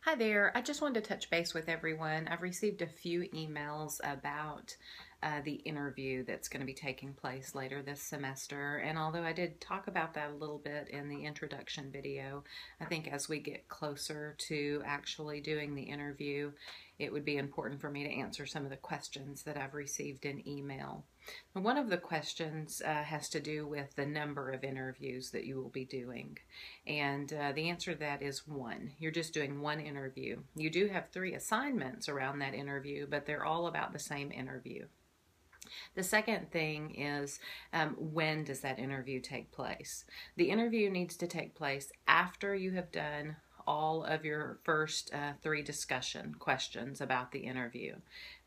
Hi there. I just wanted to touch base with everyone. I've received a few emails about the interview that's going to be taking place later this semester. And although I did talk about that a little bit in the introduction video, I think as we get closer to actually doing the interview, it would be important for me to answer some of the questions that I've received in email. One of the questions has to do with the number of interviews that you will be doing. And the answer to that is one. You're just doing one interview. You do have 3 assignments around that interview, but they're all about the same interview. The second thing is when does that interview take place? The interview needs to take place after you have done all of your first 3 discussion questions about the interview.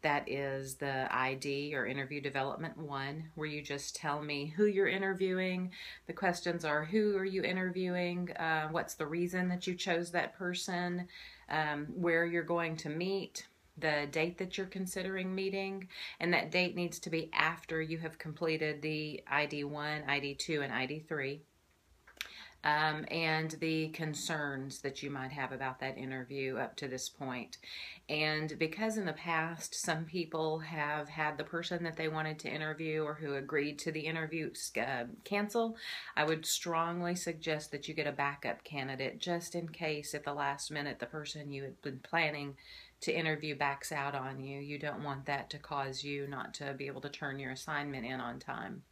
That is the ID or interview development 1, where you just tell me who you're interviewing. The questions are: who are you interviewing? What's the reason that you chose that person? Where you're going to meet, the date that you're considering meeting, and that date needs to be after you have completed the ID1, ID2, and ID3. And the concerns that you might have about that interview up to this point. And because in the past some people have had the person that they wanted to interview or who agreed to the interview cancel, I would strongly suggest that you get a backup candidate just in case at the last minute the person you had been planning to interview backs out on you. You don't want that to cause you not to be able to turn your assignment in on time.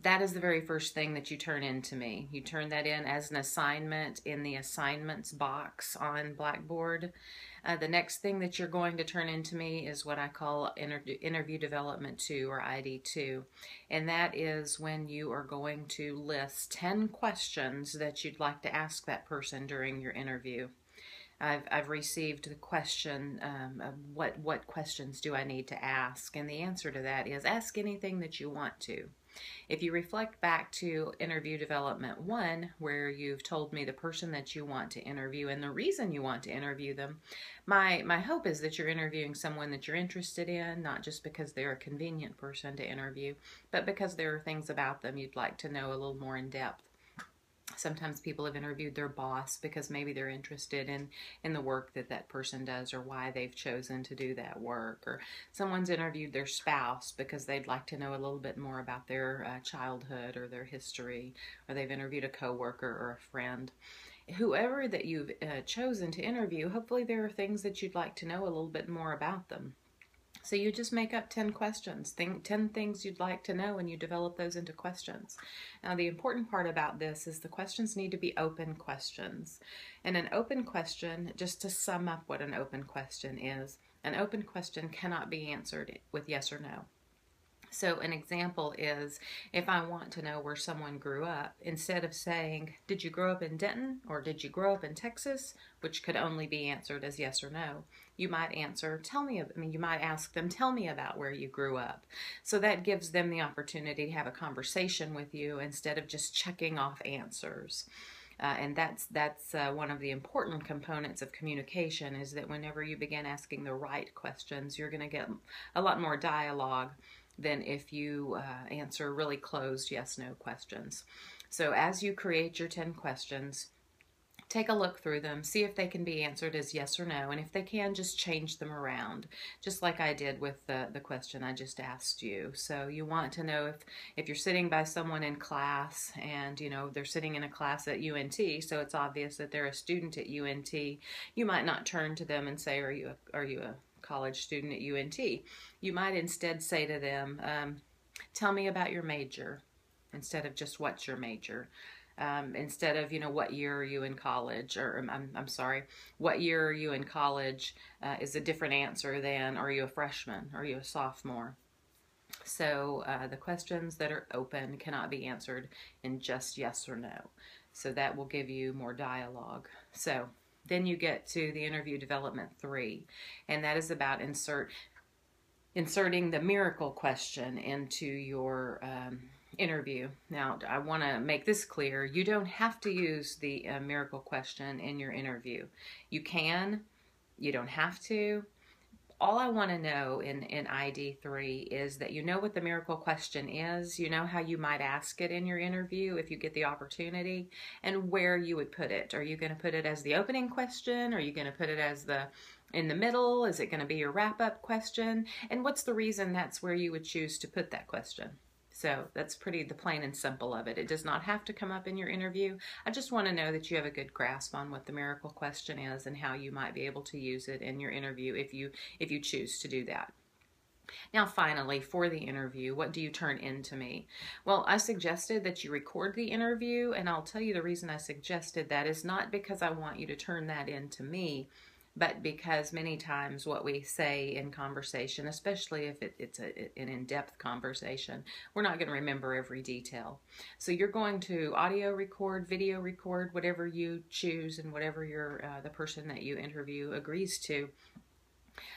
That is the very first thing that you turn in to me. You turn that in as an assignment in the assignments box on Blackboard. The next thing that you're going to turn into me is what I call interview development 2 or ID2. And that is when you are going to list 10 questions that you'd like to ask that person during your interview. I've received the question, what questions do I need to ask? And the answer to that is ask anything that you want to. If you reflect back to interview development 1, where you've told me the person that you want to interview and the reason you want to interview them, my hope is that you're interviewing someone that you're interested in, not just because they're a convenient person to interview, but because there are things about them you'd like to know a little more in depth. Sometimes people have interviewed their boss because maybe they're interested in the work that that person does or why they've chosen to do that work. Or someone's interviewed their spouse because they'd like to know a little bit more about their childhood or their history. Or they've interviewed a coworker or a friend. Whoever that you've chosen to interview, hopefully there are things that you'd like to know a little bit more about them. So you just make up 10 questions, 10 things you'd like to know, and you develop those into questions. Now, the important part about this is the questions need to be open questions. And an open question, just to sum up what an open question is, an open question cannot be answered with yes or no. So an example is, if I want to know where someone grew up, instead of saying, did you grow up in Denton or did you grow up in Texas, which could only be answered as yes or no, you might answer, you might ask them, tell me about where you grew up. So that gives them the opportunity to have a conversation with you instead of just checking off answers. And that's one of the important components of communication, is that whenever you begin asking the right questions, you're going to get a lot more dialogue than if you answer really closed yes-no questions. So as you create your 10 questions, take a look through them, see if they can be answered as yes or no, and if they can, just change them around, just like I did with the question I just asked you. So you want to know if you're sitting by someone in class and they're sitting in a class at UNT, so it's obvious that they're a student at UNT, you might not turn to them and say, are you a college student at UNT? You might instead say to them, tell me about your major, instead of just what's your major. Instead of, what year are you in college, or I'm sorry, what year are you in college is a different answer than, are you a freshman, are you a sophomore? So the questions that are open cannot be answered in just yes or no. So that will give you more dialogue. So then you get to the interview development 3, and that is about inserting the miracle question into your interview. Now, I want to make this clear. You don't have to use the miracle question in your interview. You can, you don't have to. all I want to know in ID3 is that you know what the miracle question is, you know how you might ask it in your interview if you get the opportunity, and where you would put it. Are you going to put it as the opening question? Are you going to put it as in the middle? Is it going to be your wrap-up question? And what's the reason that's where you would choose to put that question? So that's pretty the plain and simple of it. It does not have to come up in your interview. I just want to know that you have a good grasp on what the miracle question is and how you might be able to use it in your interview if you choose to do that. Now, finally, for the interview, what do you turn into me? Well, I suggested that you record the interview, and I'll tell you the reason I suggested that is not because I want you to turn that into me, but because many times what we say in conversation, especially if it's an in-depth conversation, we're not going to remember every detail. So you're going to audio record, video record, whatever you choose and whatever the person that you interview agrees to.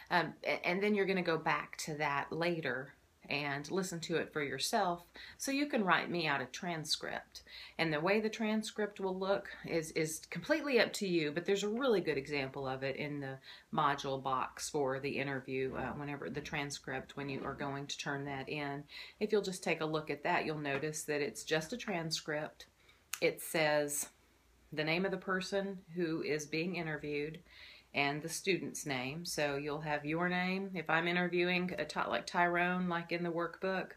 And then you're going to go back to that later and listen to it for yourself so you can write me out a transcript. And the way the transcript will look is completely up to you, but there's a really good example of it in the module box for the interview, whenever the transcript, when you are going to turn that in. If you'll just take a look at that, you'll notice that it's just a transcript. It says the name of the person who is being interviewed and the student's name. So you'll have your name. If I'm interviewing like Tyrone, like in the workbook,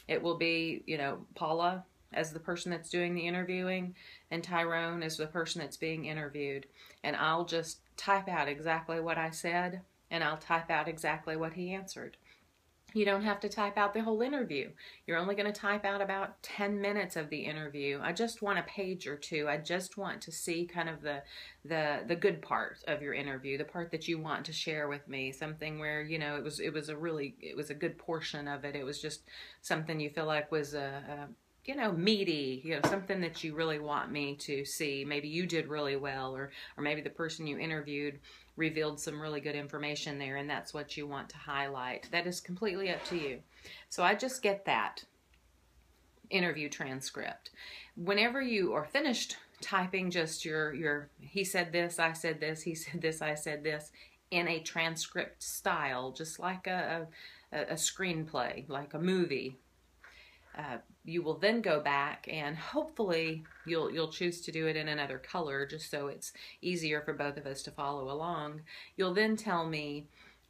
it will be, Paula as the person that's doing the interviewing, and Tyrone as the person that's being interviewed. And I'll just type out exactly what I said, and I'll type out exactly what he answered. You don't have to type out the whole interview. You're only going to type out about 10 minutes of the interview. I just want a page or two. I just want to see kind of the good part of your interview, the part that you want to share with me, something where, it was a good portion of it. It was just something you feel like was meaty, something that you really want me to see. Maybe you did really well, or maybe the person you interviewed revealed some really good information there, and that's what you want to highlight. That is completely up to you. So I just get that interview transcript. Whenever you are finished typing just your he said this, I said this, he said this, I said this, in a transcript style, just like a screenplay, like a movie, you will then go back and hopefully you'll choose to do it in another color just so it's easier for both of us to follow along. You'll then tell me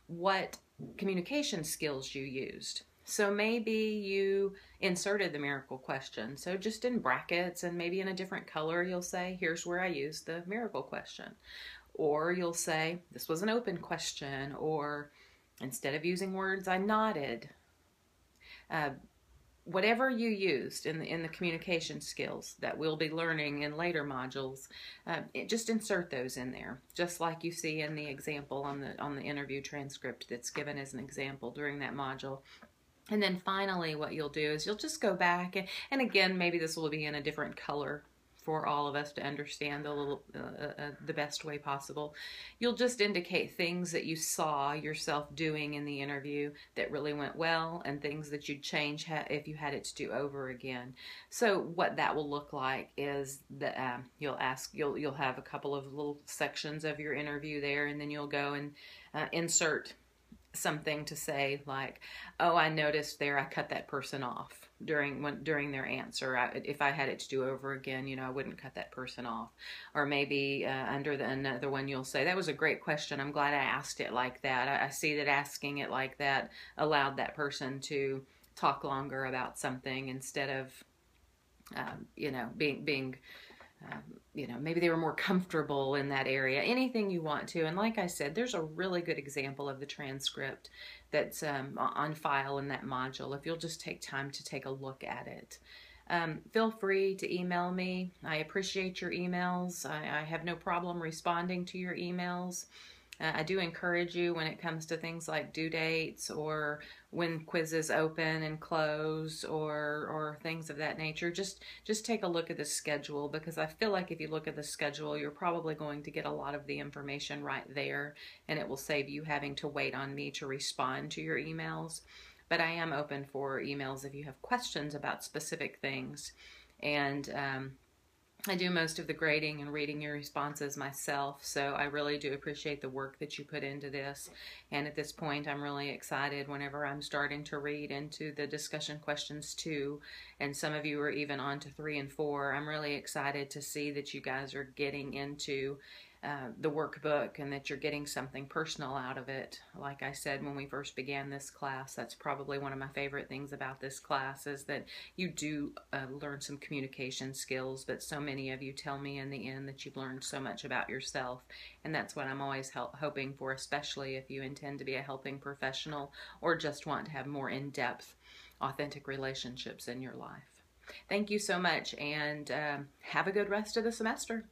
what communication skills you used. So maybe you inserted the miracle question. So just in brackets and maybe in a different color, you'll say, here's where I used the miracle question. Or you'll say, this was an open question, or instead of using words, I nodded. Whatever you used in the communication skills that we'll be learning in later modules, just insert those in there, just like you see in the example on the interview transcript that's given as an example during that module. And then finally, what you'll do is you'll just go back and again, maybe this will be in a different color for all of us to understand the best way possible. You'll just indicate things that you saw yourself doing in the interview that really went well, and things that you'd change if you had it to do over again. So what that will look like is that you'll have a couple of little sections of your interview there, and then you'll go and insert something to say like, oh, I noticed there I cut that person off during their answer. If I had it to do over again, I wouldn't cut that person off. Or maybe under another one you'll say, that was a great question. I'm glad I asked it like that. I see that asking it like that allowed that person to talk longer about something instead of being maybe they were more comfortable in that area. Anything you want to. And like I said, there's a really good example of the transcript that's on file in that module, if you'll just take time to take a look at it. Feel free to email me. I appreciate your emails. I have no problem responding to your emails. I do encourage you when it comes to things like due dates or when quizzes open and close or things of that nature. Just take a look at the schedule, because I feel like if you look at the schedule, you're probably going to get a lot of the information right there, and it will save you having to wait on me to respond to your emails. But I am open for emails if you have questions about specific things. And I do most of the grading and reading your responses myself, so I really do appreciate the work that you put into this. And at this point, I'm really excited whenever I'm starting to read into the discussion questions 2, and some of you are even on to 3 and 4. I'm really excited to see that you guys are getting into the workbook and that you're getting something personal out of it. Like I said when we first began this class, that's probably one of my favorite things about this class, is that you do learn some communication skills, but so many of you tell me in the end that you've learned so much about yourself, and that's what I'm always hoping for, especially if you intend to be a helping professional or just want to have more in-depth, authentic relationships in your life. Thank you so much, and have a good rest of the semester.